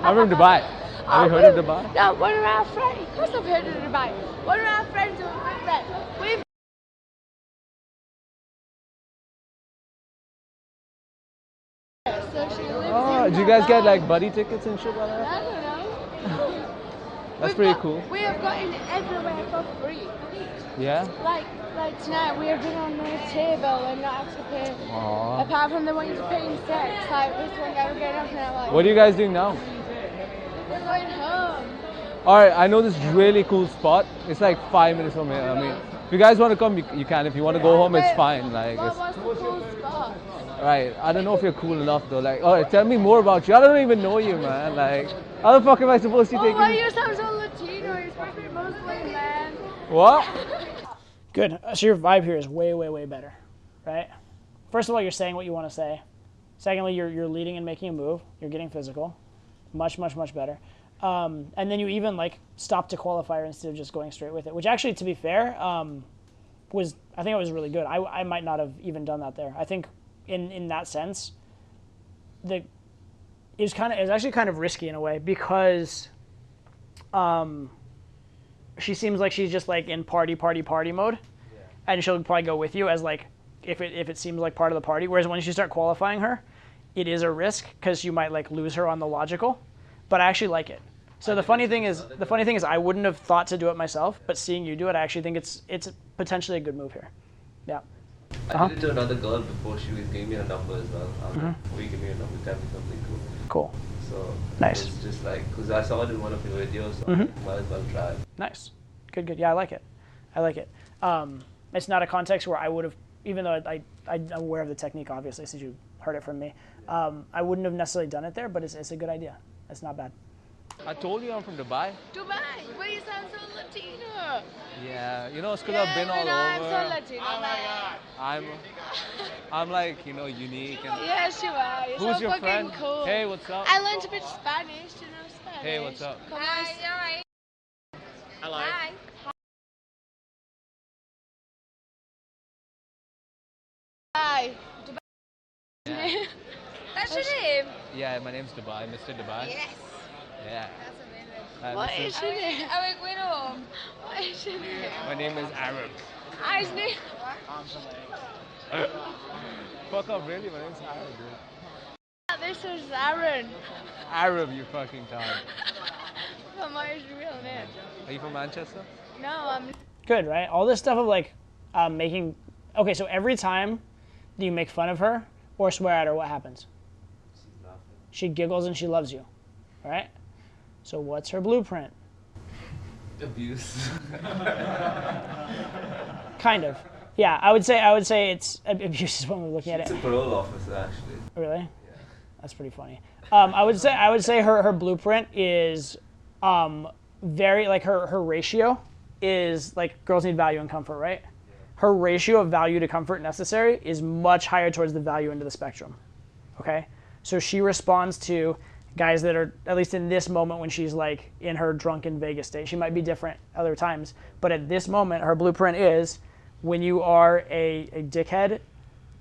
I'm from Dubai. Have you heard of Dubai? No, one of our friends. Of course I've heard of Dubai. One of our friends was with them. We've so she lives Oh, in do you guys get Dubai. like buddy tickets and shit like that? I don't know. That's pretty cool. We have gotten everywhere for free. Yeah? Like tonight, we have been on the table and not have to pay. Aww. Apart from the one you're paying sex, like this one guy was getting up and I'm like, What are you guys doing now? we're going home. Alright, I know this really cool spot. It's like 5 minutes from here. I mean, if you guys want to come, you can. If you want to go home, it's fine. Like, it's, What's the cool spot? right. I don't know if you're cool enough though. Like, alright, tell me more about you. I don't even know you, man. Like, how the fuck am I supposed to Oh, take why you? you sound so Latino? You're supposed to be Muslim, man. What? Good. So your vibe here is way, way, way better, right? First of all, you're saying what you want to say. Secondly, you're leading and making a move. You're getting physical. Much, much, much better. And then you even like stopped to qualifier instead of just going straight with it, which actually, to be fair, I think it was really good. I might not have even done that there. I think in that sense, it was actually kind of risky in a way because she seems like she's just like in party mode, and she'll probably go with you as like if it seems like part of the party. Whereas once you start qualifying her, it is a risk because you might like lose her on the logical. But I actually like it. So the funny thing is I wouldn't have thought to do it myself, but seeing you do it, I actually think it's potentially a good move here. Yeah. I did it to another girl before she was giving me her number as well. I was like, before you give me your number, tell me something cool. Cool. So nice. It's just like, because I saw it in one of your videos, so I might as well try. Nice. Good. Yeah, I like it. It's not a context where I would have, even though I'm aware of the technique, obviously, since you heard it from me, I wouldn't have necessarily done it there, but it's a good idea. It's not bad. I told you I'm from Dubai. Dubai? Why you sound so Latino? Yeah, you know, it's because I've been all over. I'm so Latino. Oh my God. I'm like, you know, unique. And yes, you are. You're who's so your fucking friend? cool. Hey, what's up? I learned a bit of Spanish. Do you know Spanish? Hey, what's up? Hi, you alright? Hello. Hi. Hi. Yeah. That's your name? Yeah, my name's Dubai, Mr. Dubai. Yes. Yeah. That's amazing. What is your name? What is your name? My name is Arab. His name? Fuck off, really? My name's Arab, dude. This is Aaron. Arab, you fucking time. But my real name. Are you from Manchester? No, I'm. Good, right? All this stuff of like making. Okay, so every time that you make fun of her or swear at her, what happens? She giggles and she loves you, all right? So what's her blueprint? Abuse. Kind of. Yeah, I would say it's abuse is one way of looking at It's it. a parole officer, actually. Really? Yeah. That's pretty funny. I would say her blueprint is very like her ratio is like girls need value and comfort, right? Yeah. Her ratio of value to comfort necessary is much higher towards the value end of the spectrum. Okay? So she responds to guys that are, at least in this moment when she's like in her drunken Vegas state. She might be different other times, but at this moment, her blueprint is when you are a dickhead,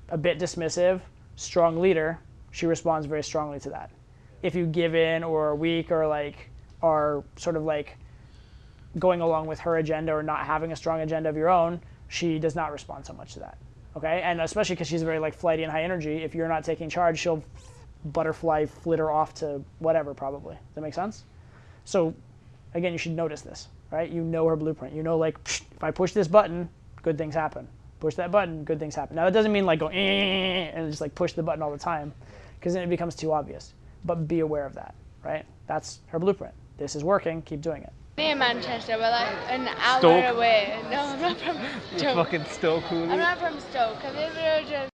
a bit dismissive, strong leader, she responds very strongly to that. If you give in or are weak or like are sort of like going along with her agenda or not having a strong agenda of your own, she does not respond so much to that. Okay, and especially because she's very like flighty and high energy, if you're not taking charge, she'll butterfly flitter off to whatever probably. Does that make sense? So again, you should notice this, right? You know her blueprint. You know like, if I push this button, good things happen. Push that button, good things happen. Now that doesn't mean like go and just like push the button all the time, because then it becomes too obvious. But be aware of that, right? That's her blueprint. This is working, keep doing it. Near Manchester, we're like an hour Stoke? away. No, I'm not from You Stoke. fucking Stoke, cool. I'm not from Stoke. I live in Urgent.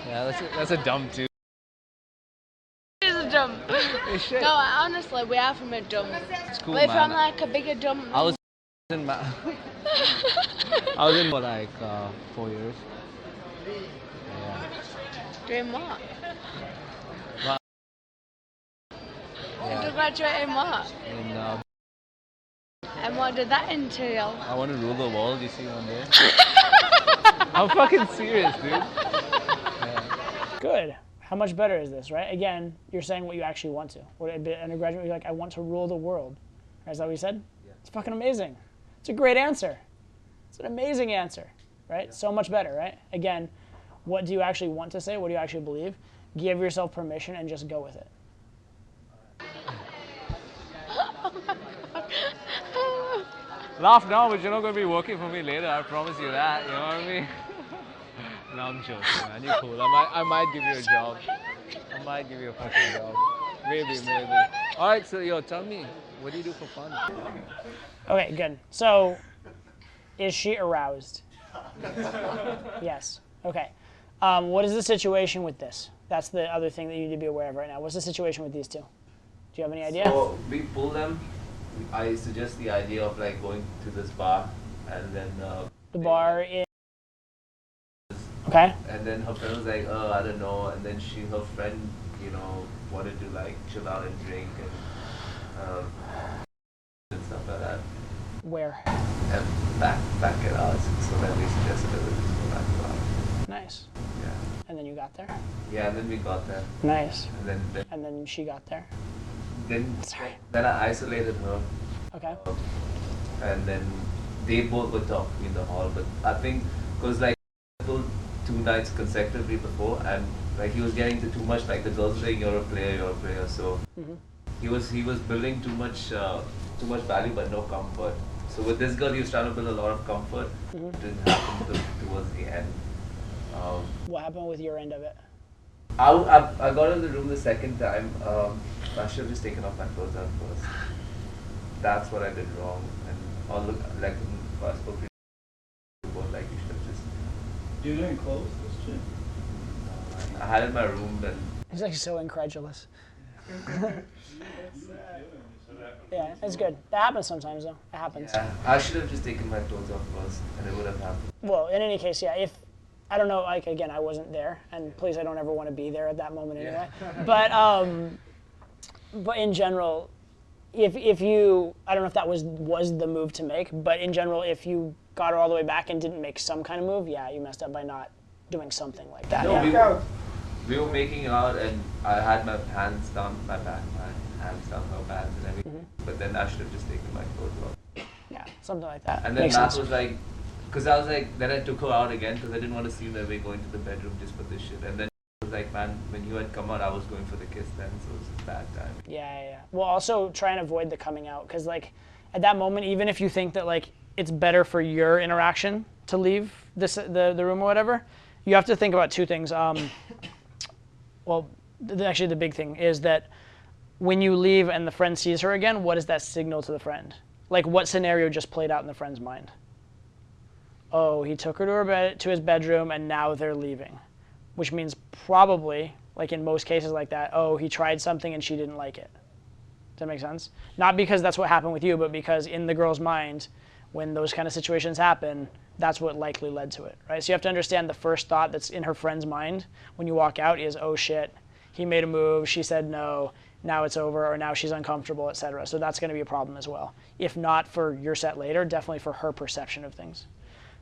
Yeah, that's a dumb dude. It's a dump. Hey, shit. No, honestly, we are from a dump. It's cool, We're man. from like a bigger dump. I was in I was in for like 4 years. Yeah. Doing what? Well, To graduate in what? and And what did that entail? I want to rule the world, you see, one day. I'm fucking serious, dude. Yeah. Good. How much better is this, right? Again, you're saying what you actually want to. What an undergraduate, you're like, I want to rule the world. Is that what you said? Yeah. It's fucking amazing. It's a great answer. It's an amazing answer, right? So much better, right? Again, what do you actually want to say? What do you actually believe? Give yourself permission and just go with it. Laugh now, but you're not going to be working for me later. I promise you that. You know what I mean? No, I'm joking, man. You're cool. I might give you a job. I might give you a fucking job. Maybe. All right, so yo, tell me, what do you do for fun? Okay, good. So, is she aroused? Yes. Okay. What is the situation with this? That's the other thing that you need to be aware of right now. What's the situation with these two? Do you have any idea? So we pull them. I suggest the idea of like going to this bar and then The bar is... Okay. and then her friend was like, oh, I don't know, and then her friend, you know, wanted to like chill out and drink and stuff like that. Where? And back at ours. So then we suggested that we just go back to ours. Nice. Yeah. And then you got there? Yeah, and then we got there. Nice. And then she got there? then I isolated her. Okay. And then they both were talking in the hall, but I think because like 2 nights consecutively before, and like he was getting to too much. Like the girls were saying, "You're a player." So he was building too much value but no comfort. So with this girl, he was trying to build a lot of comfort. It didn't happen towards the end. What happened with your end of it? I got in the room the second time. I should have just taken off my clothes out first. That's what I did wrong. And all look like I spoke to you about, like you should have just. You didn't close this shit? I had it in my room and. He's like so incredulous. Yeah, it's good. That happens sometimes though. It happens. Yeah, I should have just taken my clothes off first, and it would have happened. Well, in any case, yeah. If I don't know, like again, I wasn't there, and please, I don't ever want to be there at that moment anyway. But in general, if you, I don't know if that was the move to make, but in general, if you got her all the way back and didn't make some kind of move, yeah, you messed up by not doing something like that. No, Yeah. we were making out, and I had my hands down my back, my hands down her pants and everything. But then I should have just taken my clothes off. Yeah, something like that. And then Makes Matt sense. was like, because I was like, then I took her out again because I didn't want to see that we're going to the bedroom just for this shit. And then he was like, man, when you had come out, I was going for the kiss then, so it was a bad time. Yeah. Well, also try and avoid the coming out, because like at that moment, even if you think that like it's better for your interaction to leave the room or whatever, you have to think about two things. Well, actually the big thing is that when you leave and the friend sees her again, what does that signal to the friend? Like what scenario just played out in the friend's mind? Oh, he took her to his bedroom and now they're leaving. Which means probably, like in most cases like that, oh, he tried something and she didn't like it. Does that make sense? Not because that's what happened with you, but because in the girl's mind, when those kind of situations happen, that's what likely led to it, right? So you have to understand the first thought that's in her friend's mind when you walk out is, oh shit, he made a move, she said no, now it's over, or now she's uncomfortable, etc. So that's going to be a problem as well. If not for your set later, definitely for her perception of things.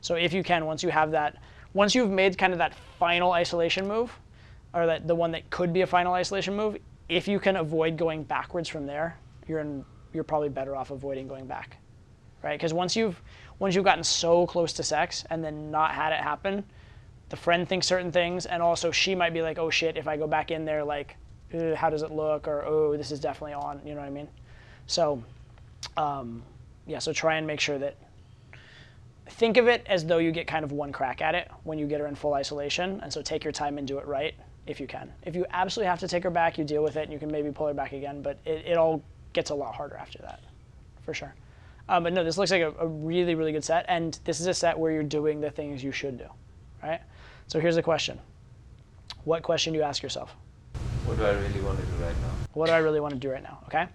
So if you can, once you've made kind of that final isolation move, or that the one that could be a final isolation move, if you can avoid going backwards from there, you're probably better off avoiding going back, right? Because once you've gotten so close to sex and then not had it happen, the friend thinks certain things, and also she might be like, oh shit, if I go back in there, like, how does it look? Or, oh, this is definitely on, you know what I mean? So, yeah, so try and make sure that, think of it as though you get kind of one crack at it when you get her in full isolation, and so take your time and do it right if you can. If you absolutely have to take her back, you deal with it, and you can maybe pull her back again, but it all gets a lot harder after that, for sure. But no, this looks like a really, really good set, and this is a set where you're doing the things you should do, right? So here's the question. What question do you ask yourself? What do I really want to do right now? What do I really want to do right now, okay?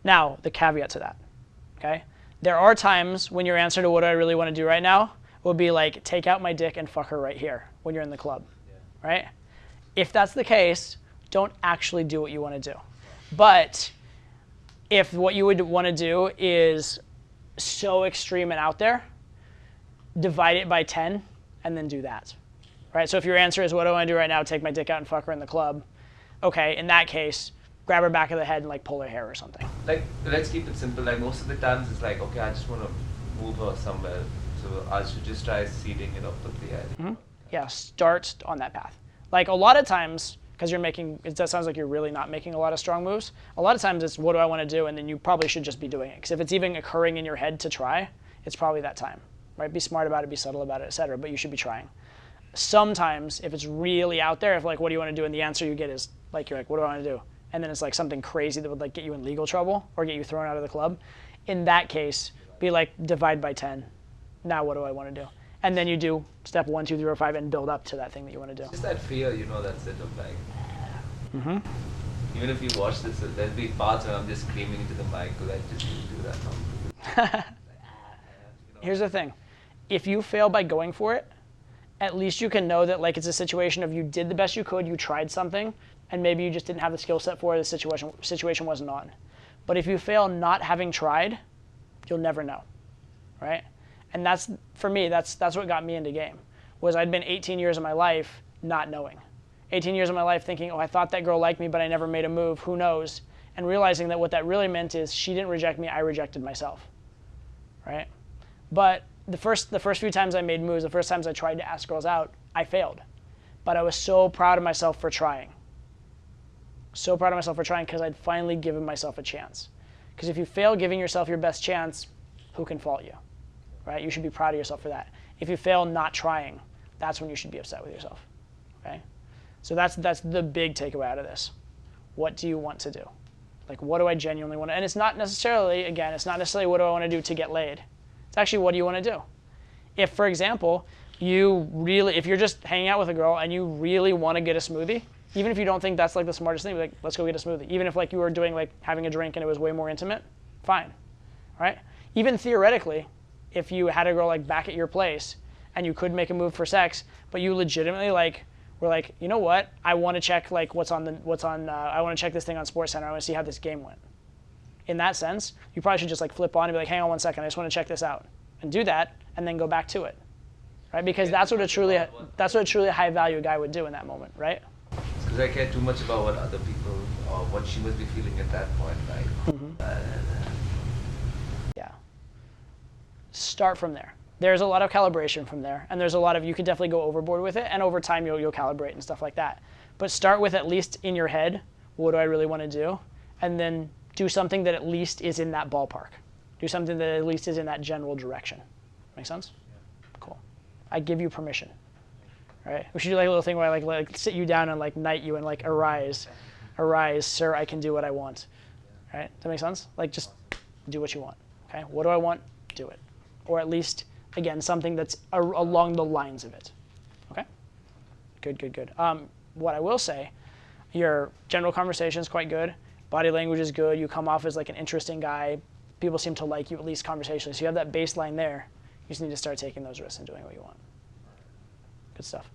Now, the caveat to that, okay? There are times when your answer to what do I really want to do right now will be like, take out my dick and fuck her right here when you're in the club, right? If that's the case, don't actually do what you want to do. But if what you would want to do is so extreme and out there, divide it by 10 and then do that, right? So if your answer is what do I want to do right now, take my dick out and fuck her in the club, okay, in that case, grab her back of the head and like pull her hair or something. Like, let's keep it simple. Like most of the times it's like, okay, I just want to move her somewhere, so I should just try seeding it up with the head. Yeah, start on that path. Like a lot of times, because that sounds like you're really not making a lot of strong moves. A lot of times it's what do I want to do, and then you probably should just be doing it. Because if it's even occurring in your head to try, it's probably that time, right? Be smart about it, be subtle about it, etc. But you should be trying. Sometimes if it's really out there, if like what do you want to do, and the answer you get is like you're like what do I want to do, and then it's like something crazy that would like get you in legal trouble or get you thrown out of the club. In that case, be like divide by 10. Now what do I want to do? And then you do step 1, 2, 3, or 5 and build up to that thing that you want to do. Just that fear, that's it of like. Even if you watch this, there'll be parts where I'm just screaming into the mic because I just didn't do that. Here's the thing. If you fail by going for it, at least you can know that like it's a situation of you did the best you could, you tried something, and maybe you just didn't have the skill set for it, the situation wasn't on. But if you fail not having tried, you'll never know, right? And that's, for me, that's what got me into game, was I'd been 18 years of my life not knowing. 18 years of my life thinking, oh, I thought that girl liked me, but I never made a move, who knows? And realizing that what that really meant is she didn't reject me, I rejected myself, right? But the first few times I made moves, the first times I tried to ask girls out, I failed. but I was so proud of myself for trying. So proud of myself for trying because I'd finally given myself a chance. Because if you fail giving yourself your best chance, who can fault you, right? You should be proud of yourself for that. If you fail not trying, that's when you should be upset with yourself, okay? So that's the big takeaway out of this. What do you want to do? Like, what do I genuinely want to, and it's not necessarily, again, it's not necessarily what do I want to do to get laid. It's actually what do you want to do? If, for example, if you're just hanging out with a girl and you really want to get a smoothie, even if you don't think that's like the smartest thing, like, let's go get a smoothie. Even if like you were doing like having a drink and it was way more intimate, fine, right? Even theoretically, if you had a girl like back at your place and you could make a move for sex, but you legitimately like were like, you know what? I want to check like I want to check this thing on SportsCenter. I want to see how this game went. In that sense, you probably should just like flip on and be like, hang on one second, I just want to check this out, and do that, and then go back to it, right? Because that's what a truly high value guy would do in that moment, right? Because I care too much about what other people or what she must be feeling at that point, like. Yeah. Start from there. There's a lot of calibration from there, and there's a lot of, you could definitely go overboard with it, and over time you'll calibrate and stuff like that. But start with at least in your head, what do I really want to do? And then do something that at least is in that ballpark. Do something that at least is in that general direction. Make sense? Yeah. Cool. I give you permission. Right? We should do like a little thing where I like sit you down and like knight you and like arise, sir, I can do what I want. Right? Does that make sense? Like just do what you want. Okay? What do I want? Do it. Or at least, again, something that's along the lines of it. Okay? Good. What I will say, your general conversation is quite good. Body language is good. You come off as like an interesting guy. People seem to like you, at least conversationally. So you have that baseline there. You just need to start taking those risks and doing what you want. Good stuff.